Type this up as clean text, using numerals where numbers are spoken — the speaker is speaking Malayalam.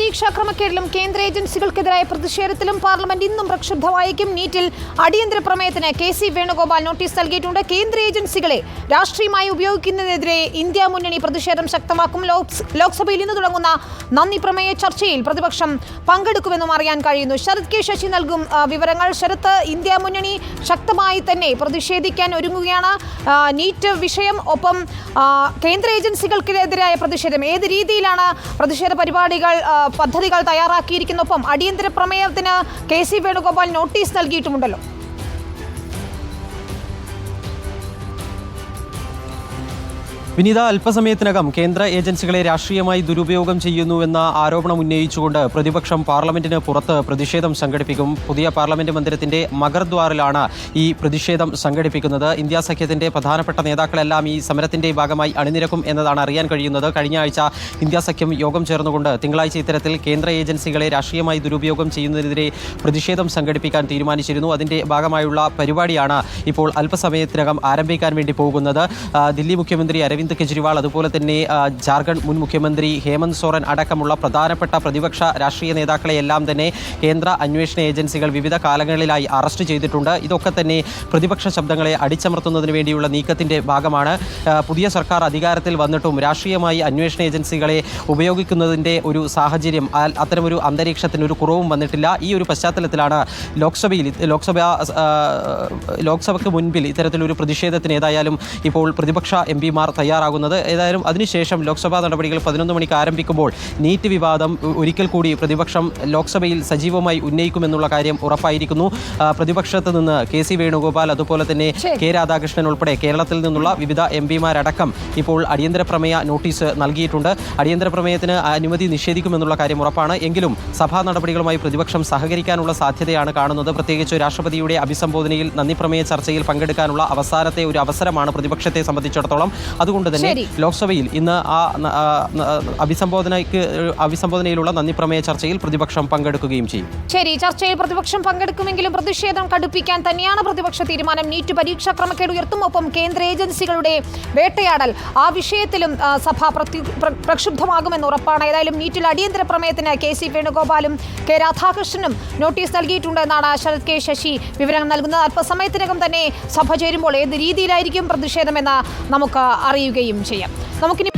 പരീക്ഷാ ക്രമക്കേടിലും കേന്ദ്ര ഏജൻസികൾക്കെതിരായ പ്രതിഷേധത്തിലും പാർലമെന്റ് ഇന്നും പ്രക്ഷുബ്ധമായിരിക്കും. നീറ്റിൽ അടിയന്തര പ്രമേയത്തിന് കെ.സി. വേണുഗോപാൽ നോട്ടീസ് നൽകിയിട്ടുണ്ട്. കേന്ദ്ര ഏജൻസികളെ രാഷ്ട്രീയമായി ഉപയോഗിക്കുന്നതിനെതിരെ ഇന്ത്യ മുന്നണി പ്രതിഷേധം ശക്തമാക്കും. ലോക്സഭയിൽ ഇന്ന് തുടങ്ങുന്ന നന്ദി പ്രമേയ ചർച്ചയിൽ പ്രതിപക്ഷം പങ്കെടുക്കുമെന്നും അറിയാൻ കഴിയുന്നു. ശരത് കെ ശശി നൽകും വിവരങ്ങൾ. ശരത്ത്, ഇന്ത്യ മുന്നണി ശക്തമായി തന്നെ പ്രതിഷേധിക്കാൻ ഒരുങ്ങുകയാണ്. നീറ്റ് വിഷയം, ഒപ്പം കേന്ദ്ര ഏജൻസികൾക്കെതിരായ പ്രതിഷേധം, ഏത് രീതിയിലാണ് പ്രതിഷേധ പരിപാടികൾ പദ്ധതികൾ തയ്യാറാക്കിയിരിക്കുന്നൊപ്പം അടിയന്തര പ്രമേയത്തിന് കെ.സി. വേണുഗോപാൽ നോട്ടീസ് നൽകിയിട്ടുമുണ്ടല്ലോ. വിനീത, അല്പസമയത്തിനകം കേന്ദ്ര ഏജൻസികളെ രാഷ്ട്രീയമായി ദുരുപയോഗം ചെയ്യുന്നുവെന്ന ആരോപണം ഉന്നയിച്ചുകൊണ്ട് പ്രതിപക്ഷം പാർലമെന്റിന് പുറത്ത് പ്രതിഷേധം സംഘടിപ്പിക്കും. പുതിയ പാർലമെന്റ് മന്ദിരത്തിന്റെ മഗർദ്വാറിലാണ് ഈ പ്രതിഷേധം സംഘടിപ്പിക്കുന്നത്. ഇന്ത്യ സഖ്യത്തിന്റെ പ്രധാനപ്പെട്ട നേതാക്കളെല്ലാം ഈ സമരത്തിന്റെ ഭാഗമായി അണിനിരക്കും എന്നതാണ് അറിയാൻ കഴിയുന്നത്. കഴിഞ്ഞ ആഴ്ച ഇന്ത്യ സഖ്യം യോഗം ചേർന്നുകൊണ്ട് തിങ്കളാഴ്ച ഇത്തരത്തിൽ കേന്ദ്ര ഏജൻസികളെ രാഷ്ട്രീയമായി ദുരുപയോഗം ചെയ്യുന്നതിനെതിരെ പ്രതിഷേധം സംഘടിപ്പിക്കാൻ തീരുമാനിച്ചിരുന്നു. അതിന്റെ ഭാഗമായുള്ള പരിപാടിയാണ് ഇപ്പോൾ അല്പസമയത്തിനകം ആരംഭിക്കാൻ വേണ്ടി പോകുന്നത്. ദില്ലി മുഖ്യമന്ത്രി അരവിന്ദ് കെജ്രിവാൾ, അതുപോലെ തന്നെ ജാർഖണ്ഡ് മുൻ മുഖ്യമന്ത്രി ഹേമന്ത് സോറൻ അടക്കമുള്ള പ്രധാനപ്പെട്ട പ്രതിപക്ഷ രാഷ്ട്രീയ നേതാക്കളെയെല്ലാം തന്നെ കേന്ദ്ര അന്വേഷണ ഏജൻസികൾ വിവിധ കാലങ്ങളിലായി അറസ്റ്റ് ചെയ്തിട്ടുണ്ട്. ഇതൊക്കെ തന്നെ പ്രതിപക്ഷ ശബ്ദങ്ങളെ അടിച്ചമർത്തുന്നതിന് വേണ്ടിയുള്ള നീക്കത്തിന്റെ ഭാഗമാണ്. പുതിയ സർക്കാർ അധികാരത്തിൽ വന്നിട്ടും രാഷ്ട്രീയമായി അന്വേഷണ ഏജൻസികളെ ഉപയോഗിക്കുന്നതിൻ്റെ ഒരു സാഹചര്യം, അത്തരമൊരു അന്തരീക്ഷത്തിന് ഒരു കുറവും വന്നിട്ടില്ല. ഈ ഒരു പശ്ചാത്തലത്തിലാണ് ലോക്സഭയ്ക്ക് മുൻപിൽ ഇത്തരത്തിലൊരു പ്രതിഷേധത്തിന് ഏതായാലും ഇപ്പോൾ പ്രതിപക്ഷ എംപിമാർ തയ്യാറാകുന്നത്. ഏതായാലും അതിനുശേഷം ലോക്സഭാ നടപടികൾ 11 മണിക്ക് ആരംഭിക്കുമ്പോൾ നീറ്റ് വിവാദം ഒരിക്കൽ കൂടി പ്രതിപക്ഷം ലോക്സഭയിൽ സജീവമായി ഉന്നയിക്കുമെന്നുള്ള കാര്യം ഉറപ്പായിരിക്കുന്നു. പ്രതിപക്ഷത്ത് നിന്ന് കെ.സി. വേണുഗോപാൽ, അതുപോലെ തന്നെ കെ. രാധാകൃഷ്ണൻ ഉൾപ്പെടെ കേരളത്തിൽ നിന്നുള്ള വിവിധ എംപിമാരടക്കം ഇപ്പോൾ അടിയന്തര പ്രമേയ നോട്ടീസ് നൽകിയിട്ടുണ്ട്. അടിയന്തര പ്രമേയത്തിന് അനുമതി നിഷേധിക്കുമെന്നുള്ള കാര്യം ഉറപ്പാണ്. എങ്കിലും സഭാ നടപടികളുമായി പ്രതിപക്ഷം സഹകരിക്കാനുള്ള സാധ്യതയാണ് കാണുന്നത്. പ്രത്യേകിച്ച് രാഷ്ട്രപതിയുടെ അഭിസംബോധനയിൽ നന്ദി പ്രമേയ ചർച്ചയിൽ പങ്കെടുക്കാനുള്ള അവസാനത്തെ ഒരു അവസരമാണ് പ്രതിപക്ഷത്തെ സംബന്ധിച്ചിടത്തോളം. അതുകൊണ്ട് തന്നെ ലോക്സഭയിൽ ഇന്ന് അഭിസംബോധനയിലുള്ള നന്ദി പ്രമേയ ചർച്ചയിൽ പ്രതിപക്ഷം പങ്കെടുക്കുകയും ചെയ്യും. ശരി, ചർച്ചയിൽ പ്രതിപക്ഷം പങ്കെടുക്കുമെങ്കിലും പ്രതിഷേധം കടുപ്പിക്കാൻ തന്നെയാണ് പ്രതിപക്ഷ തീരുമാനം. നീറ്റ് പരീക്ഷാ ക്രമക്കേട് ഉയർത്തും, ഒപ്പം കേന്ദ്ര ഏജൻസികളുടെ വേട്ടയാടൽ, ആ വിഷയത്തിലും സഭ പ്രക്ഷുബ്ധമാകുമെന്ന് ഉറപ്പാണ്. ഏതായാലും നീറ്റിൽ അടിയന്തര പ്രമേയത്തിന് കെ.സി. വേണുഗോപാലും കെ. രാധാകൃഷ്ണനും നോട്ടീസ് നൽകിയിട്ടുണ്ട് എന്നാണ് ശരത് കെ ശശി വിവരങ്ങൾ നൽകുന്നത്. അല്പസമയത്തിനകം തന്നെ സഭ ചേരുമ്പോൾ ഏത് രീതിയിലായിരിക്കും പ്രതിഷേധമെന്ന് നമുക്ക് അറിയുകയും ചെയ്യാം. നമുക്കിനി